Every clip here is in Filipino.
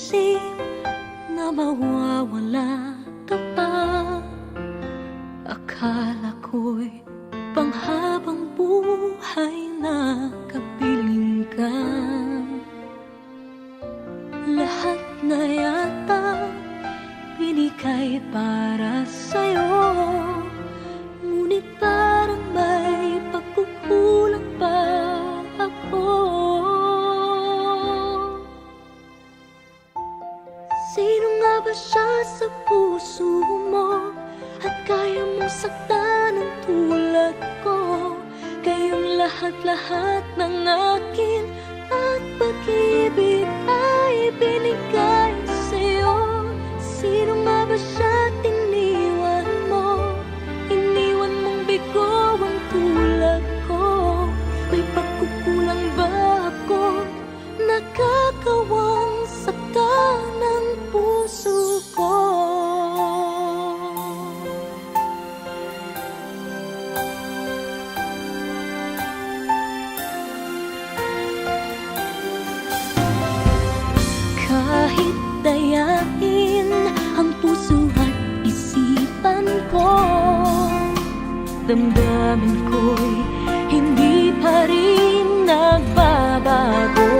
isip na mawawala ka pa. Akala ko'y panghabang buhay na kapiling ka. Lahat na yata binigay para sa'yo, ngunit parang may pagkukulang pa ako. Sino nga ba siya sa puso mo at kaya mong saktan ng tulad ko? Kayong lahat-lahat ng akin at pag-ibig ay binigay sa'yo. Sino nga ba siya tiniwan mo? Iniwan mong bigo ang tulad ko. May pagkukulang ba ako? Nakakawang saktan ng puso ko. Kahit dayain ang puso at isipan ko, damdamin ko'y hindi pa rin nagbabago.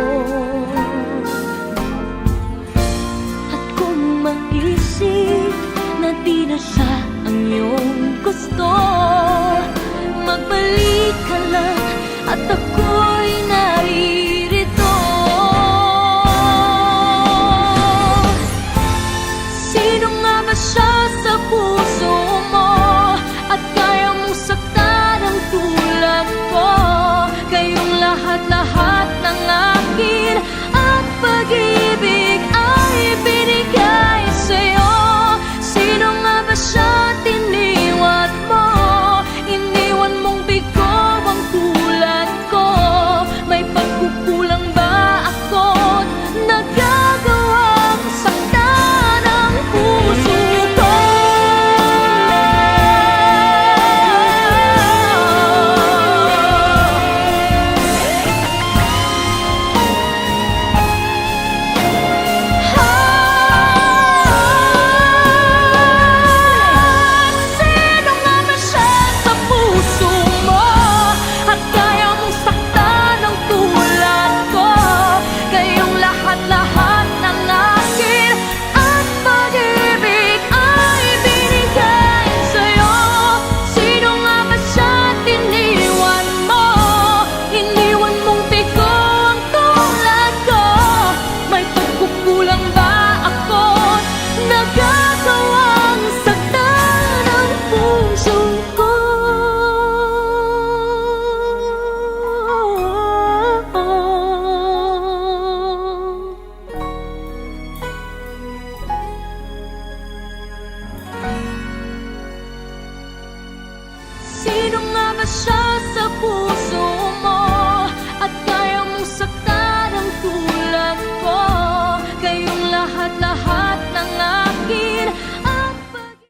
At kung maisip na di na siya ang iyong gusto, magbalik ka lang at ako'y naririto. Sino nga ba siya sa puso mo at kaya mong saktan ang tulad ko? Kayong lahat-lahat ng akin at pag-ibig ay binigay sa'yo. Sino nga ba siya tiniwan mo? Iniwan mong bigo ang tulad ko. May pagkukulang ba ako't nagagawang saktan ang puso ko? Sino nga ba siya sa puso mo at kaya mong saktan ang tulad ko? Kayong lahat-lahat ng akin at pag-ibig ay binigay sa'yo. Sino nga ba siya tiniwan mo? Iniwan mong bigo ang tulad ko. May pagkukulang ba ako't nagagawang saktan ang puso ko? Sino nga ba siya sa puso